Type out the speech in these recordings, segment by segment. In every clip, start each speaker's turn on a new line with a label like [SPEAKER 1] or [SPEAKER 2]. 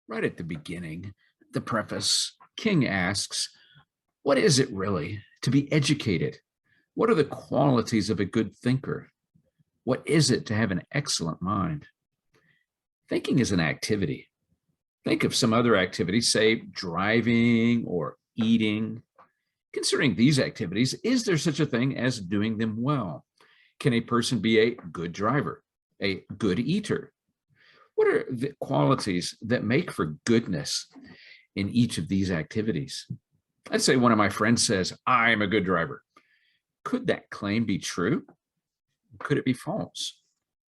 [SPEAKER 1] Right at the beginning, the preface, King asks, what is it really to be educated? What are the qualities of a good thinker? What is it to have an excellent mind? Thinking is an activity. Think of some other activities, say driving or eating. Considering these activities, is there such a thing as doing them well? Can a person be a good driver, a good eater? What are the qualities that make for goodness in each of these activities? Let's say one of my friends says, I'm a good driver. Could that claim be true? Could it be false?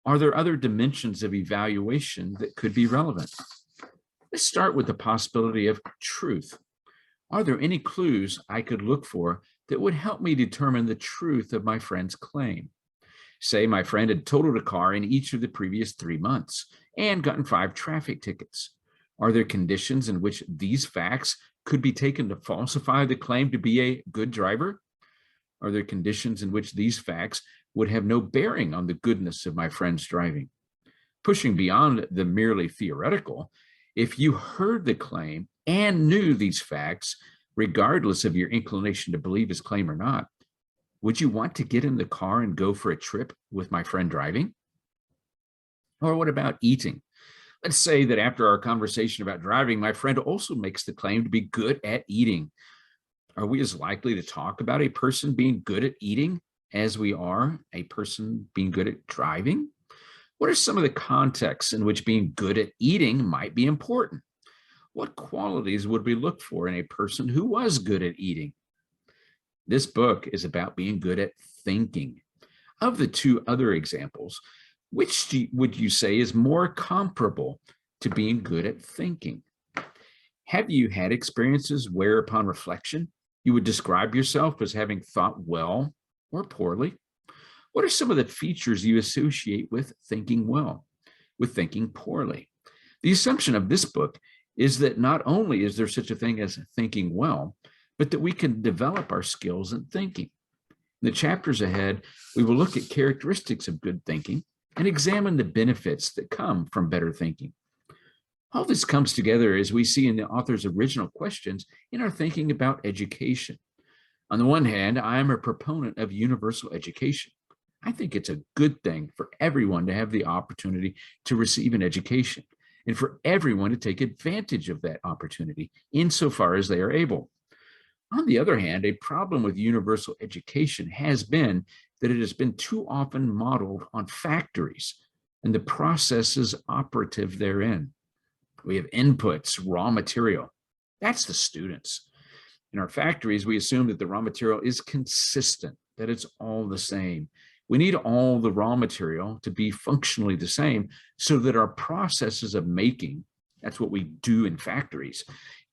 [SPEAKER 1] Are there other dimensions of evaluation that could be relevant? Let's start with the possibility of truth. Are there any clues I could look for that would help me determine the truth of my friend's claim? Say my friend had totaled a car in each of the previous 3 months and gotten 5 traffic tickets. Are there conditions in which these facts could be taken to falsify the claim to be a good driver? Are there conditions in which these facts would have no bearing on the goodness of my friend's driving? Pushing beyond the merely theoretical, if you heard the claim and knew these facts, regardless of your inclination to believe his claim or not, would you want to get in the car and go for a trip with my friend driving? Or what about eating? Let's say that after our conversation about driving, my friend also makes the claim to be good at eating. Are we as likely to talk about a person being good at eating as we are a person being good at driving? What are some of the contexts in which being good at eating might be important? What qualities would we look for in a person who was good at eating? This book is about being good at thinking. Of the 2 other examples, which would you say is more comparable to being good at thinking? Have you had experiences where, upon reflection, you would describe yourself as having thought well or poorly? What are some of the features you associate with thinking well, with thinking poorly? The assumption of this book is that not only is there such a thing as thinking well, but that we can develop our skills in thinking. In the chapters ahead, we will look at characteristics of good thinking and examine the benefits that come from better thinking. All this comes together as we see in the author's original questions in our thinking about education. On the one hand, I am a proponent of universal education. I think it's a good thing for everyone to have the opportunity to receive an education and for everyone to take advantage of that opportunity insofar as they are able. On the other hand, a problem with universal education has been that it has been too often modeled on factories and the processes operative therein. We have inputs, raw material. That's the students. In our factories, we assume that the raw material is consistent, that it's all the same. We need all the raw material to be functionally the same so that our processes of making, that's what we do in factories,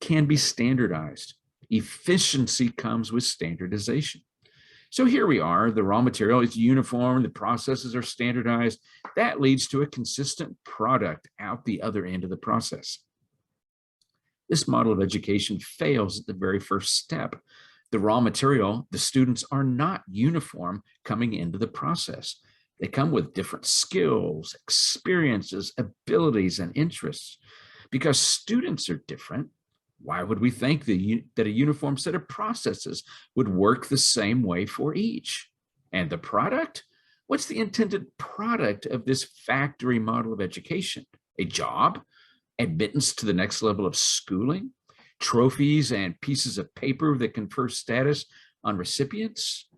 [SPEAKER 1] can be standardized. Efficiency comes with standardization. So here we are, the raw material is uniform, the processes are standardized. That leads to a consistent product out the other end of the process. This model of education fails at the very first step. The raw material, the students are not uniform coming into the process. They come with different skills, experiences, abilities, and interests. Because students are different, why would we think that a uniform set of processes would work the same way for each? And the product? What's the intended product of this factory model of education? A job? Admittance to the next level of schooling? Trophies and pieces of paper that confer status on recipients?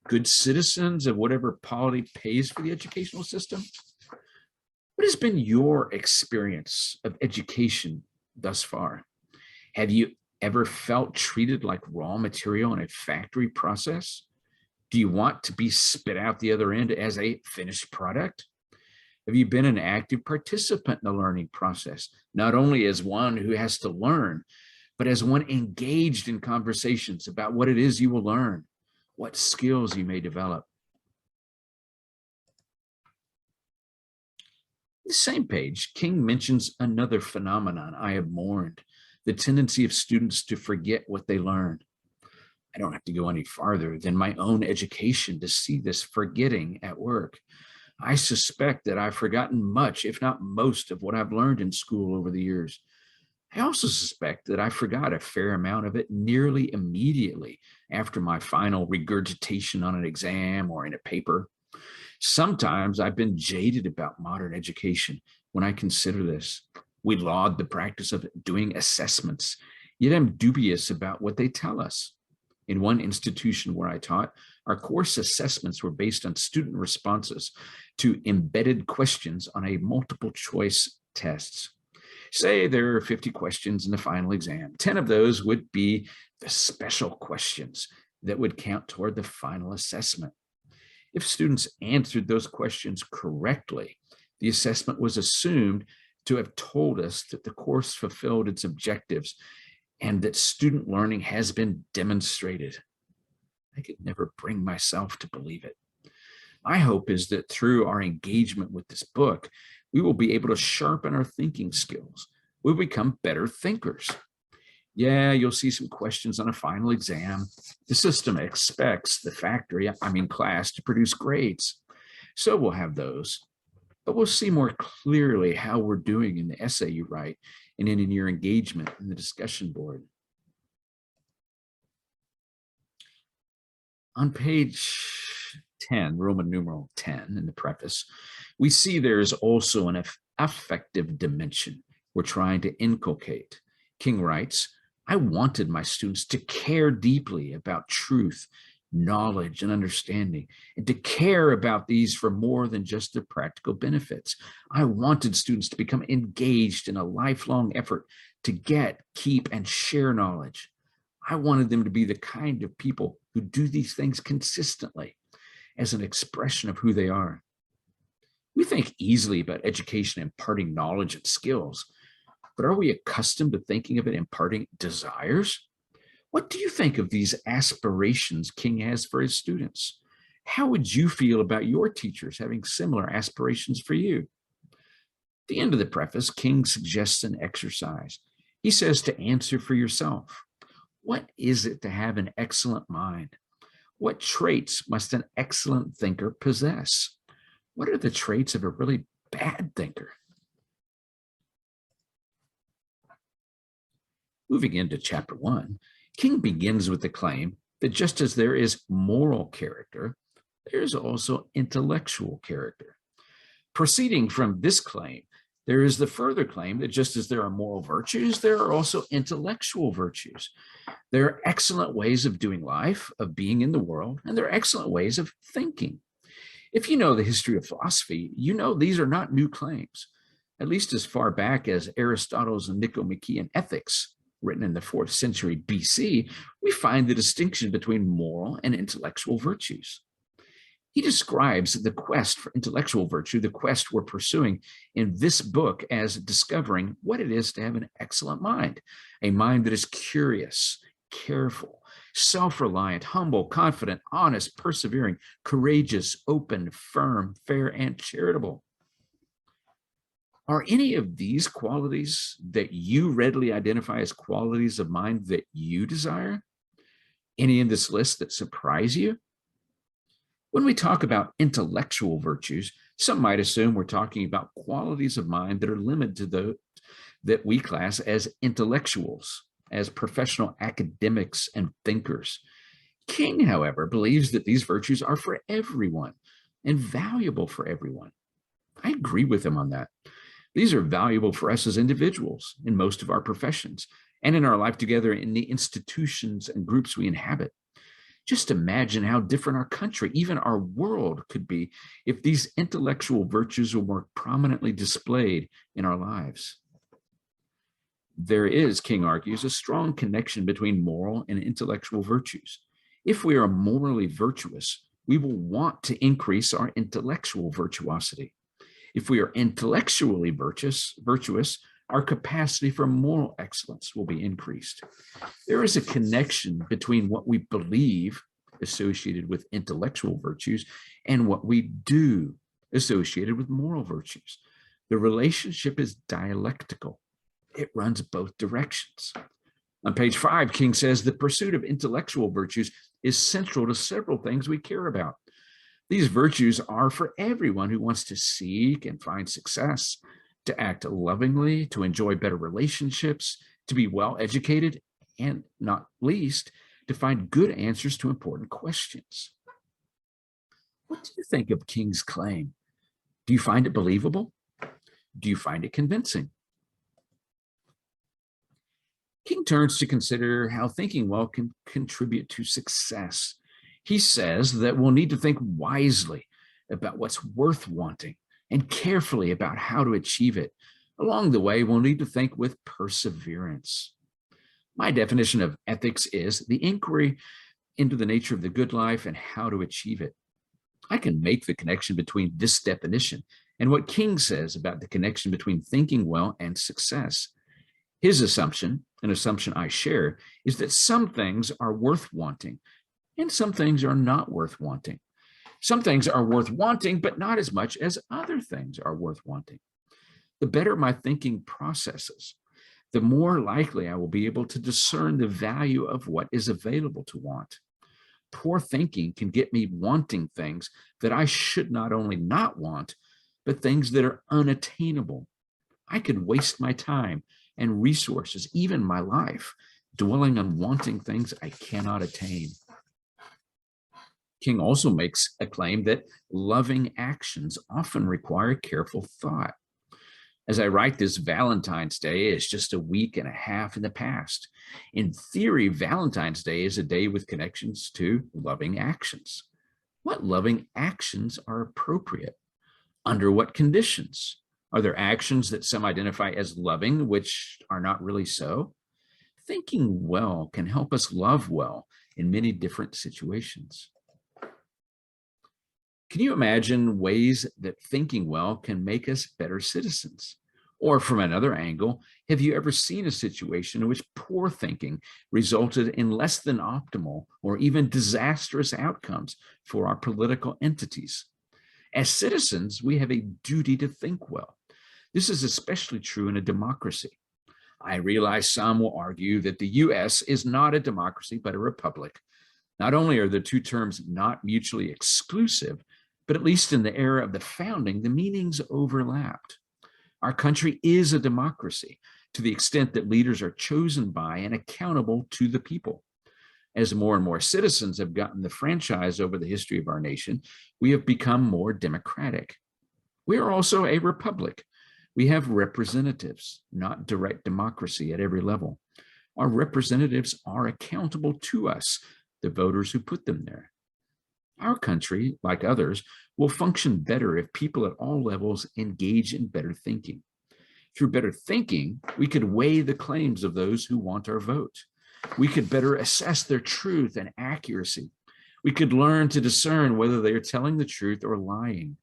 [SPEAKER 1] Good citizens of whatever polity pays for the educational system? What has been your experience of education thus far? Have you ever felt treated like raw material in a factory process? Do you want to be spit out the other end as a finished product? Have you been an active participant in the learning process, not only as one who has to learn, but as one engaged in conversations about what it is you will learn, what skills you may develop? On the same page, King mentions another phenomenon I have mourned, the tendency of students to forget what they learned. I don't have to go any farther than my own education to see this forgetting at work. I suspect that I've forgotten much, if not most, of what I've learned in school over the years. I also suspect that I forgot a fair amount of it nearly immediately after my final regurgitation on an exam or in a paper. Sometimes I've been jaded about modern education when I consider this. We laud the practice of doing assessments, yet I'm dubious about what they tell us. In one institution where I taught, our course assessments were based on student responses to embedded questions on a multiple choice tests. Say there are 50 questions in the final exam. 10 of those would be the special questions that would count toward the final assessment. If students answered those questions correctly, the assessment was assumed to have told us that the course fulfilled its objectives and that student learning has been demonstrated. I could never bring myself to believe it. My hope is that through our engagement with this book, we will be able to sharpen our thinking skills. We'll become better thinkers. Yeah, you'll see some questions on a final exam. The system expects the class to produce grades. So we'll have those. But we'll see more clearly how we're doing in the essay you write and in your engagement in the discussion board. On page 10, Roman numeral 10 in the preface, we see there is also an affective dimension we're trying to inculcate. King writes, I wanted my students to care deeply about truth, knowledge, and understanding, and to care about these for more than just their practical benefits. I wanted students to become engaged in a lifelong effort to get, keep, and share knowledge. I wanted them to be the kind of people who do these things consistently as an expression of who they are. We think easily about education imparting knowledge and skills, but are we accustomed to thinking of it imparting desires? What do you think of these aspirations King has for his students? How would you feel about your teachers having similar aspirations for you? At the end of the preface, King suggests an exercise. He says to answer for yourself. What is it to have an excellent mind? What traits must an excellent thinker possess? What are the traits of a really bad thinker? Moving into chapter 1, King begins with the claim that just as there is moral character, there is also intellectual character. Proceeding from this claim, there is the further claim that just as there are moral virtues, there are also intellectual virtues. There are excellent ways of doing life, of being in the world, and there are excellent ways of thinking. If you know the history of philosophy, you know these are not new claims. At least as far back as Aristotle's Nicomachean Ethics, written in the 4th century BC, we find the distinction between moral and intellectual virtues. He describes the quest for intellectual virtue, the quest we're pursuing in this book, as discovering what it is to have an excellent mind, a mind that is curious, careful, self-reliant, humble, confident, honest, persevering, courageous, open, firm, fair, and charitable. Are any of these qualities that you readily identify as qualities of mind that you desire? Any in this list that surprise you? When we talk about intellectual virtues, some might assume we're talking about qualities of mind that are limited to those that we class as intellectuals, as professional academics and thinkers. King, however, believes that these virtues are for everyone and valuable for everyone. I agree with him on that. These are valuable for us as individuals in most of our professions and in our life together in the institutions and groups we inhabit. Just imagine how different our country, even our world, could be if these intellectual virtues were more prominently displayed in our lives. There is, King argues, a strong connection between moral and intellectual virtues. If we are morally virtuous, we will want to increase our intellectual virtuosity. If we are intellectually virtuous, our capacity for moral excellence will be increased. There is a connection between what we believe associated with intellectual virtues and what we do associated with moral virtues. The relationship is dialectical. It runs both directions. On page 5, King says the pursuit of intellectual virtues is central to several things we care about. These virtues are for everyone who wants to seek and find success. to act lovingly, to enjoy better relationships, to be well educated, and not least, to find good answers to important questions. What do you think of King's claim? Do you find it believable? Do you find it convincing? King turns to consider how thinking well can contribute to success. He says that we'll need to think wisely about what's worth wanting and carefully about how to achieve it. Along the way, we'll need to think with perseverance. My definition of ethics is the inquiry into the nature of the good life and how to achieve it. I can make the connection between this definition and what King says about the connection between thinking well and success. His assumption, an assumption I share, is that some things are worth wanting and some things are not worth wanting. Some things are worth wanting, but not as much as other things are worth wanting. The better my thinking processes, the more likely I will be able to discern the value of what is available to want. Poor thinking can get me wanting things that I should not only not want, but things that are unattainable. I could waste my time and resources, even my life, dwelling on wanting things I cannot attain. King also makes a claim that loving actions often require careful thought. As I write this, Valentine's Day is just a week and a half in the past. In theory, Valentine's Day is a day with connections to loving actions. What loving actions are appropriate? Under what conditions? Are there actions that some identify as loving, which are not really so? Thinking well can help us love well in many different situations. Can you imagine ways that thinking well can make us better citizens? Or from another angle, have you ever seen a situation in which poor thinking resulted in less than optimal or even disastrous outcomes for our political entities? As citizens, we have a duty to think well. This is especially true in a democracy. I realize some will argue that the US is not a democracy, but a republic. Not only are the two terms not mutually exclusive, but at least in the era of the founding, the meanings overlapped. Our country is a democracy to the extent that leaders are chosen by and accountable to the people. As more and more citizens have gotten the franchise over the history of our nation, we have become more democratic. We are also a republic. We have representatives, not direct democracy at every level. Our representatives are accountable to us, the voters who put them there. Our country, like others, will function better if people at all levels engage in better thinking. Through better thinking, we could weigh the claims of those who want our vote. We could better assess their truth and accuracy. We could learn to discern whether they are telling the truth or lying.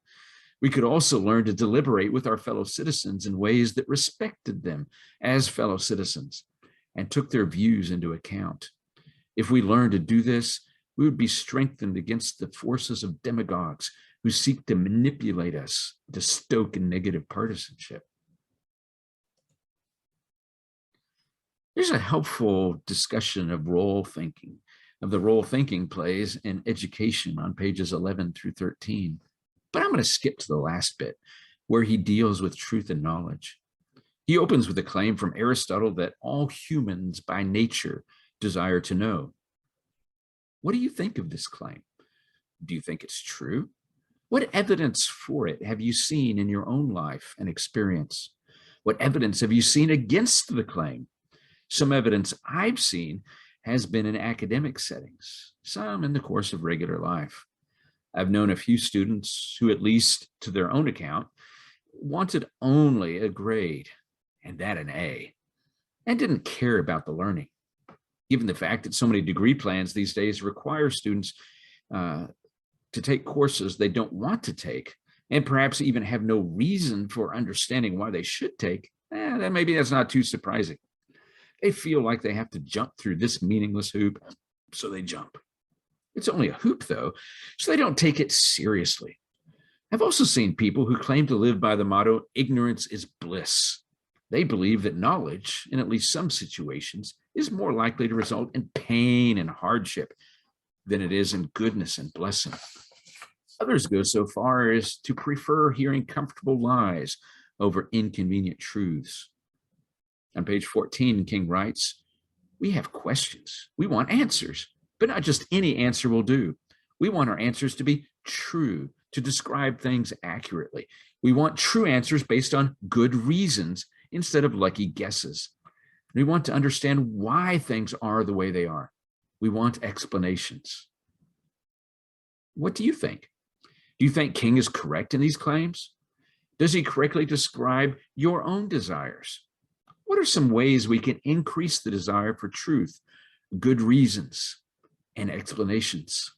[SPEAKER 1] We could also learn to deliberate with our fellow citizens in ways that respected them as fellow citizens and took their views into account. If we learned to do this, we would be strengthened against the forces of demagogues who seek to manipulate us to stoke a negative partisanship. There's a helpful discussion of the role thinking plays in education on pages 11 through 13. But I'm going to skip to the last bit where he deals with truth and knowledge. He opens with a claim from Aristotle that all humans by nature desire to know. What do you think of this claim? Do you think it's true? What evidence for it have you seen in your own life and experience? What evidence have you seen against the claim? Some evidence I've seen has been in academic settings, some in the course of regular life. I've known a few students who, at least to their own account, wanted only a grade, and that an A, and didn't care about the learning. Given the fact that so many degree plans these days require students to take courses they don't want to take, and perhaps even have no reason for understanding why they should take, then maybe that's not too surprising. They feel like they have to jump through this meaningless hoop, so they jump. It's only a hoop, though, so they don't take it seriously. I've also seen people who claim to live by the motto, ignorance is bliss. They believe that knowledge, in at least some situations, is more likely to result in pain and hardship than it is in goodness and blessing. Others go so far as to prefer hearing comfortable lies over inconvenient truths. On page 14, King writes, we have questions. We want answers, but not just any answer will do. We want our answers to be true, to describe things accurately. We want true answers based on good reasons instead of lucky guesses. We want to understand why things are the way they are. We want explanations. What do you think? Do you think King is correct in these claims? Does he correctly describe your own desires? What are some ways we can increase the desire for truth, good reasons, and explanations?